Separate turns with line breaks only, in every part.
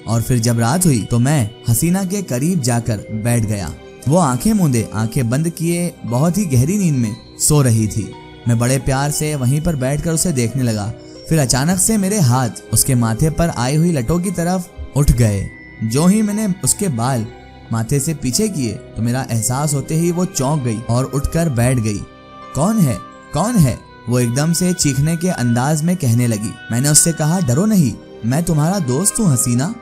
और फिर जब रात हुई तो मैं हसीना के करीब जाकर बैठ गया। वो आंखें मूंदे, आंखें बंद किए बहुत ही गहरी नींद में सो रही थी। मैं बड़े प्यार से वहीं पर बैठकर उसे देखने लगा। फिर अचानक से मेरे हाथ उसके माथे पर आई हुई लटों की तरफ उठ गए। जो ही मैंने उसके बाल माथे से पीछे किए तो मेरा एहसास होते ही वो चौंक गई और उठकर बैठ गई। कौन है, कौन है? वो एकदम से चीखने के अंदाज में कहने लगी। मैंने उससे कहा, डरो नहीं, मैं तुम्हारा दोस्त हूँ हसीना।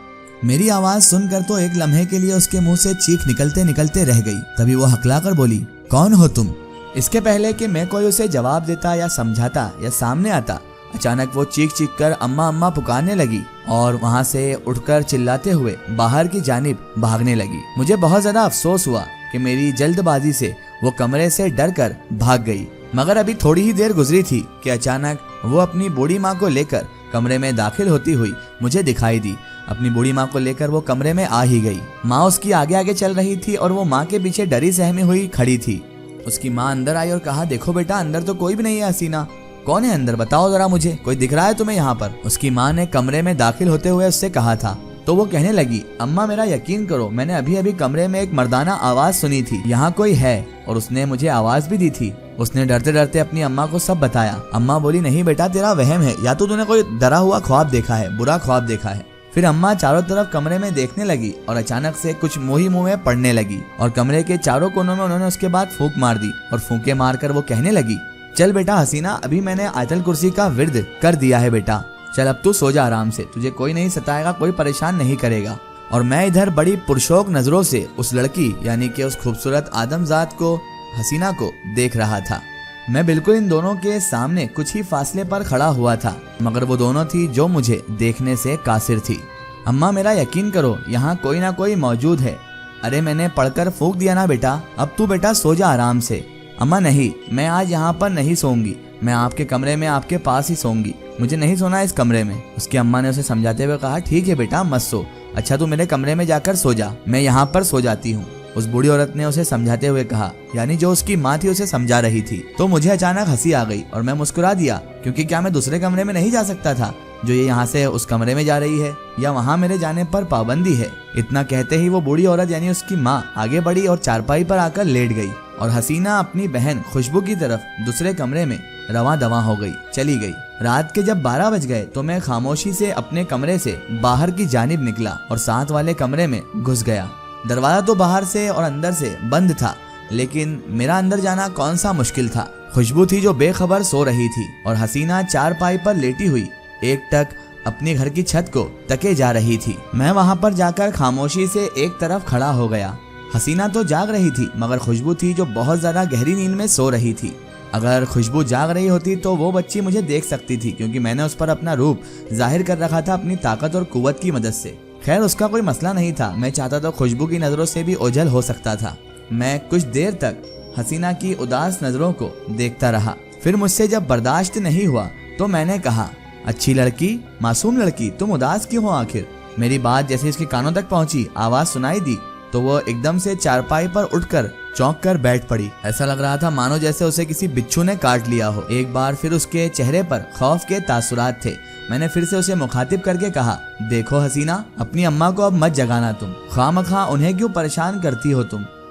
मेरी आवाज सुनकर तो एक लम्हे के लिए उसके मुंह से चीख निकलते निकलते रह गई। तभी वो हकलाकर बोली, कौन हो तुम? इसके पहले कि मैं कोई उसे जवाब देता या समझाता या सामने आता, अचानक वो चीख चीख कर अम्मा अम्मा पुकारने लगी और वहाँ से उठकर चिल्लाते हुए बाहर की जानिब भागने लगी। मुझे बहुत ज्यादा अफसोस हुआ कि मेरी जल्दबाजी से वो कमरे से डर कर भाग गई। मगर अभी थोड़ी ही देर गुजरी थी कि अचानक वो अपनी बूढ़ी माँ को लेकर कमरे में दाखिल होती हुई मुझे दिखाई दी। अपनी बूढ़ी माँ को लेकर वो कमरे में आ ही गई। माँ उसकी आगे आगे चल रही थी और वो माँ के पीछे डरी सहमी हुई खड़ी थी। उसकी माँ अंदर आई और कहा, देखो बेटा, अंदर तो कोई भी नहीं है हसीना। कौन है अंदर, बताओ जरा मुझे, कोई दिख रहा है तुम्हें यहाँ पर? उसकी माँ ने कमरे में दाखिल होते हुए उससे कहा था। तो वो कहने लगी, अम्मा मेरा यकीन करो, मैंने अभी अभी कमरे में एक मर्दाना आवाज सुनी थी, यहाँ कोई है और उसने मुझे आवाज भी दी थी। उसने डरते डरते अपनी अम्मा को सब बताया। अम्मा बोली, नहीं बेटा, तेरा वहम है, या तो तूने कोई डरा हुआ ख्वाब देखा है, बुरा ख्वाब देखा है। फिर अम्मा चारों तरफ कमरे में देखने लगी और अचानक से कुछ मुंह में पड़ने लगी और कमरे के चारों कोनों में उन्होंने उसके बाद फूंक मार दी और फूंके मारकर वो कहने लगी, चल बेटा हसीना, अभी मैंने आयतल कुर्सी का विर्द कर दिया है बेटा, चल अब तू सो जा आराम से, तुझे कोई नहीं सताएगा, कोई परेशान नहीं करेगा। और मैं इधर बड़ी पुरशौक नजरों से उस लड़की यानी कि उस खूबसूरत आदमजात को, हसीना को देख रहा था। मैं बिल्कुल इन दोनों के सामने कुछ ही फासले पर खड़ा हुआ था, मगर वो दोनों थी जो मुझे देखने से कासिर थी। अम्मा मेरा यकीन करो, यहाँ कोई ना कोई मौजूद है। अरे मैंने पढ़कर फूंक दिया ना बेटा, अब तू बेटा सो जा आराम से। अम्मा नहीं, मैं आज यहाँ पर नहीं सोऊंगी, मैं आपके कमरे में आपके पास ही सोऊंगी, मुझे नहीं सोना इस कमरे में। उसकी अम्मा ने उसे समझाते हुए कहा, ठीक है बेटा मत सो, अच्छा तू मेरे कमरे में जाकर सो जा, मैं यहाँ पर सो जाती हूँ। उस बूढ़ी औरत ने उसे समझाते हुए कहा, यानी जो उसकी माँ थी उसे समझा रही थी। तो मुझे अचानक हंसी आ गई और मैं मुस्कुरा दिया, क्योंकि क्या मैं दूसरे कमरे में नहीं जा सकता था? जो ये यहाँ से उस कमरे में जा रही है या वहाँ मेरे जाने पर पाबंदी है? इतना कहते ही वो बूढ़ी औरत यानी उसकी माँ आगे बढ़ी और चारपाई पर आकर लेट गई और हसीना अपनी बहन खुशबू की तरफ दूसरे कमरे में रवां दवां हो गई, चली गई। रात के जब 12 बज गए तो मैं खामोशी से अपने कमरे से बाहर की जानिब निकला और साथ वाले कमरे में घुस गया। दरवाजा तो बाहर से और अंदर से बंद था, लेकिन मेरा अंदर जाना कौन सा मुश्किल था। खुशबू थी जो बेखबर सो रही थी और हसीना चारपाई पर लेटी हुई एकटक अपने घर की छत को तके जा रही थी। मैं वहां पर जाकर खामोशी से एक तरफ खड़ा हो गया। हसीना तो जाग रही थी, मगर खुशबू थी जो बहुत ज्यादा गहरी नींद में सो रही थी। अगर खुशबू जाग रही होती तो वो बच्ची मुझे देख सकती थी, क्योंकि मैंने उस पर अपना रूप जाहिर कर रखा था अपनी ताकत और कुव्वत की मदद से। खैर उसका कोई मसला नहीं था, मैं चाहता तो खुशबू की नजरों से भी ओझल हो सकता था। मैं कुछ देर तक हसीना की उदास नजरों को देखता रहा। फिर मुझसे जब बर्दाश्त नहीं हुआ तो मैंने कहा, अच्छी लड़की, मासूम लड़की, तुम उदास क्यों हो आखिर? मेरी बात जैसे इसके कानों तक पहुंची, आवाज सुनाई दी तो वो एकदम से चारपाई पर उठकर चौंक कर बैठ पड़ी। ऐसा लग रहा था मानो जैसे उसे किसी बिच्छू ने काट लिया हो। एक बार फिर उसके चेहरे पर खौफ के तासुरात थे। मैंने फिर से उसे मुखातिब करके कहा, देखो हसीना, अपनी अम्मा को अब मत जगाना, तुम खामखा उन्हें क्यों परेशान करती हो?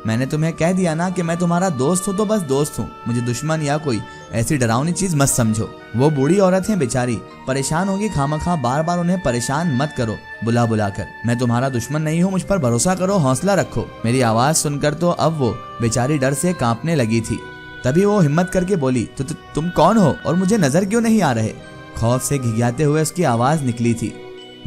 मैंने तुम्हें कह दिया ना कि मैं तुम्हारा दोस्त हूँ तो बस दोस्त हूँ, मुझे दुश्मन या कोई ऐसी डरावनी चीज मत समझो। वो बूढ़ी औरत है बेचारी, परेशान होगी खामखा, बार बार उन्हें परेशान मत करो बुला बुला कर। मैं तुम्हारा दुश्मन नहीं हूँ, मुझ पर भरोसा करो, हौसला रखो। मेरी आवाज सुनकर तो अब वो बेचारी डर से कांपने लगी थी। तभी वो हिम्मत करके बोली, तो तुम कौन हो और मुझे नजर क्यों नहीं आ रहे? खौफ से घिघियाते हुए उसकी आवाज निकली थी।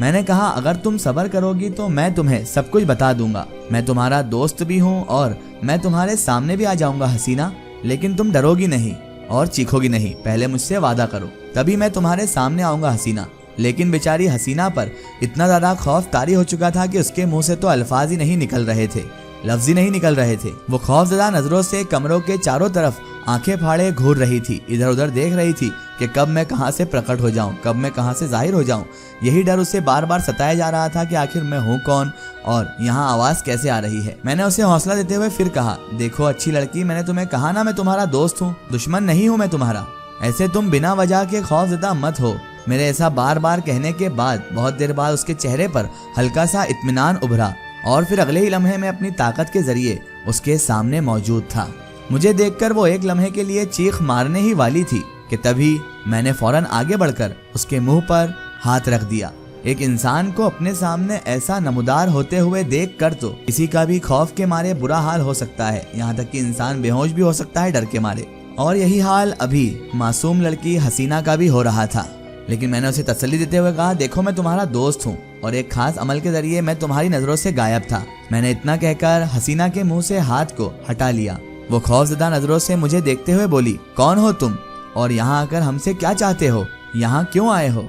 मैंने कहा, अगर तुम सब्र करोगी तो मैं तुम्हें सब कुछ बता दूंगा। मैं तुम्हारा दोस्त भी हूँ और मैं तुम्हारे सामने भी आ जाऊंगा हसीना, लेकिन तुम डरोगी नहीं और चीखोगी नहीं, पहले मुझसे वादा करो, तभी मैं तुम्हारे सामने आऊंगा हसीना। लेकिन बेचारी हसीना पर इतना ज्यादा खौफ तारी हो चुका था कि उसके मुंह से तो अल्फाज ही नहीं निकल रहे थे, लफ्ज ही नहीं निकल रहे थे। वो खौफजदा नजरों से कमरों के चारों तरफ आंखें फाड़े घूर रही थी, इधर उधर देख रही थी कि कब मैं कहां से प्रकट हो जाऊं, कब मैं कहां से जाहिर हो जाऊं। यही डर उसे बार बार सताया जा रहा था कि आखिर मैं हूं कौन और यहाँ आवाज कैसे आ रही है। मैंने उसे हौसला देते हुए फिर कहा, देखो अच्छी लड़की, मैंने तुम्हें कहा ना मैं तुम्हारा दोस्त हूँ, दुश्मन नहीं हूँ मैं तुम्हारा। ऐसे तुम बिना वजह के खौफजदा मत हो। मेरे ऐसा बार बार कहने के बाद बहुत देर बाद उसके चेहरे पर हल्का सा इत्मीनान उभरा और फिर अगले ही लम्हे में अपनी ताकत के जरिए उसके सामने मौजूद था। मुझे देखकर वो एक लम्हे के लिए चीख मारने ही वाली थी कि तभी मैंने फौरन आगे बढ़कर उसके मुंह पर हाथ रख दिया। एक इंसान को अपने सामने ऐसा नमूदार होते हुए देख कर तो किसी का भी खौफ के मारे बुरा हाल हो सकता है, यहाँ तक कि इंसान बेहोश भी हो सकता है डर के मारे। और यही हाल अभी मासूम लड़की हसीना का भी हो रहा था। लेकिन मैंने उसे तसल्ली देते हुए कहा, देखो मैं तुम्हारा दोस्त हूँ और एक खास अमल के जरिए मैं तुम्हारी नजरों से गायब था। मैंने इतना कहकर हसीना के मुंह से हाथ को हटा लिया। वो खौफजदा नजरों से मुझे देखते हुए बोली, कौन हो तुम और यहाँ आकर हमसे क्या चाहते हो, यहाँ क्यों आए हो?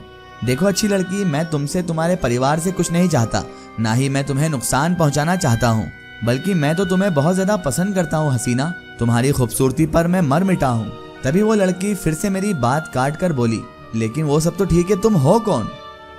देखो अच्छी लड़की, मैं तुमसे तुम्हारे परिवार से कुछ नहीं चाहता, ना ही मैं तुम्हें नुकसान पहुँचाना चाहता हूँ, बल्कि मैं तो तुम्हें बहुत ज्यादा पसंद करता हूँ हसीना। तुम्हारी खूबसूरती पर मैं मर मिटा हूँ। तभी वो लड़की फिर से मेरी बात काट कर बोली, लेकिन वो सब तो ठीक है, तुम हो कौन?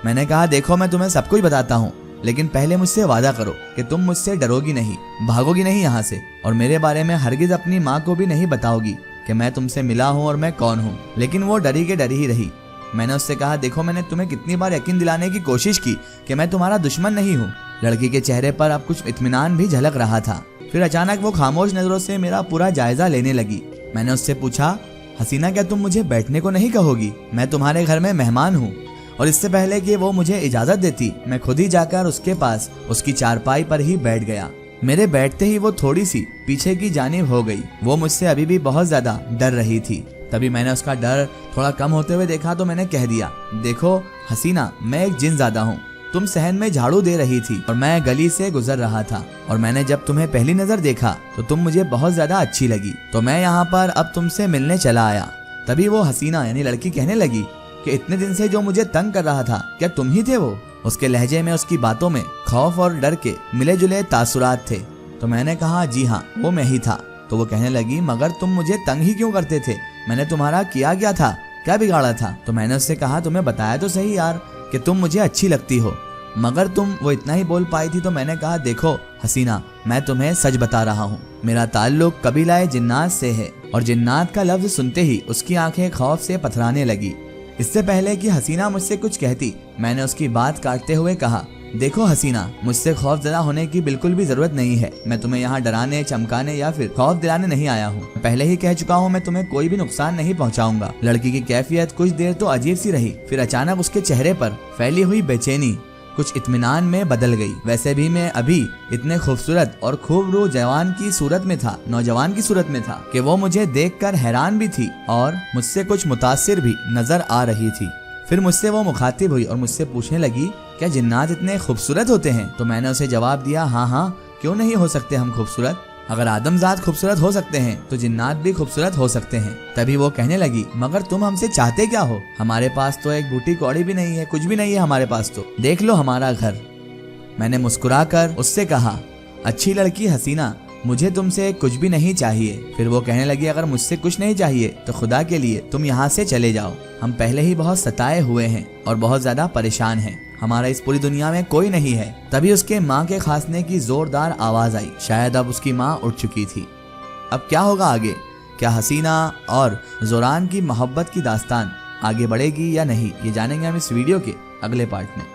मैंने कहा, देखो मैं तुम्हें सब कुछ बताता हूँ, लेकिन पहले मुझसे वादा करो कि तुम मुझसे डरोगी नहीं, भागोगी नहीं यहाँ से, और मेरे बारे में हरगिज अपनी माँ को भी नहीं बताओगी कि मैं तुमसे मिला हूँ और मैं कौन हूँ। लेकिन वो डरी के डरी ही रही। मैंने उससे कहा, देखो मैंने तुम्हें कितनी बार यकीन दिलाने की कोशिश की कि मैं तुम्हारा दुश्मन नहीं हूँ। लड़की के चेहरे पर अब कुछ इत्मीनान भी झलक रहा था। फिर अचानक वो खामोश नजरों से मेरा पूरा जायजा लेने लगी। मैंने उससे पूछा, हसीना क्या तुम मुझे बैठने को नहीं कहोगी? मैं तुम्हारे घर में मेहमान हूँ। और इससे पहले कि वो मुझे इजाजत देती, मैं खुद ही जाकर उसके पास उसकी चारपाई पर ही बैठ गया। मेरे बैठते ही वो थोड़ी सी पीछे की जानिब हो गई। वो मुझसे अभी भी बहुत ज्यादा डर रही थी। तभी मैंने उसका डर थोड़ा कम होते हुए देखा तो मैंने कह दिया, देखो हसीना, मैं एक जिनज़ादा हूँ। तुम सहन में झाड़ू दे रही थी और मैं गली से गुजर रहा था, और मैंने जब तुम्हें पहली नजर देखा तो तुम मुझे बहुत ज्यादा अच्छी लगी, तो मैं यहाँ पर अब तुमसे मिलने चला आया। तभी वो हसीना यानी लड़की कहने लगी कि इतने दिन से जो मुझे तंग कर रहा था, क्या तुम ही थे वो? उसके लहजे में, उसकी बातों में खौफ और डर के मिले जुले तासुरात थे। तो मैंने कहा, जी हाँ, वो मैं ही था। तो वो कहने लगी, मगर तुम मुझे तंग ही क्यों करते थे? मैंने तुम्हारा किया क्या था, क्या बिगाड़ा था? तो मैंने उससे कहा, तुम्हें बताया तो सही यार कि तुम मुझे अच्छी लगती हो, मगर तुम, वो इतना ही बोल पाई थी। तो मैंने कहा, देखो हसीना, मैं तुम्हें सच बता रहा हूँ, मेरा ताल्लुक कबीलाए जिन्नात से है। और जिन्नात का लफ्ज सुनते ही उसकी आंखें खौफ से पथराने लगी। इससे पहले कि हसीना मुझसे कुछ कहती, मैंने उसकी बात काटते हुए कहा, देखो हसीना, मुझसे खौफजदा होने की बिल्कुल भी जरूरत नहीं है। मैं तुम्हें यहाँ डराने, चमकाने या फिर खौफ दिलाने नहीं आया हूँ। पहले ही कह चुका हूँ, मैं तुम्हें कोई भी नुकसान नहीं पहुँचाऊंगा। लड़की की कैफियत कुछ देर तो अजीब सी रही, फिर अचानक उसके चेहरे पर फैली हुई बेचैनी कुछ इत्मीनान में बदल गई। वैसे भी मैं अभी इतने खूबसूरत और खूबरू जवान की सूरत में था, नौजवान की सूरत में था, कि वो मुझे देखकर हैरान भी थी और मुझसे कुछ मुतासिर भी नजर आ रही थी। फिर मुझसे वो मुखातिब हुई और मुझसे पूछने लगी, क्या जिन्नात इतने खूबसूरत होते हैं? तो मैंने उसे जवाब दिया, हाँ हाँ, क्यों नहीं हो सकते हम खूबसूरत? अगर आदमजात खूबसूरत हो सकते हैं तो जिन्नात भी खूबसूरत हो सकते हैं। तभी वो कहने लगी, मगर तुम हमसे चाहते क्या हो? हमारे पास तो एक बूटी कौड़ी भी नहीं है, कुछ भी नहीं है हमारे पास, तो देख लो हमारा घर। मैंने मुस्कुराकर उससे कहा, अच्छी लड़की हसीना, मुझे तुमसे कुछ भी नहीं चाहिए। फिर वो कहने लगी, अगर मुझसे कुछ नहीं चाहिए तो खुदा के लिए तुम यहाँ से चले जाओ। हम पहले ही बहुत सताए हुए हैं और बहुत ज्यादा परेशान हैं। हमारा इस पूरी दुनिया में कोई नहीं है। तभी उसके माँ के खांसने की जोरदार आवाज आई। शायद अब उसकी माँ उठ चुकी थी। अब क्या होगा आगे? क्या हसीना और जोरान की मोहब्बत की दास्तान आगे बढ़ेगी या नहीं, ये जानेंगे हम इस वीडियो के अगले पार्ट में।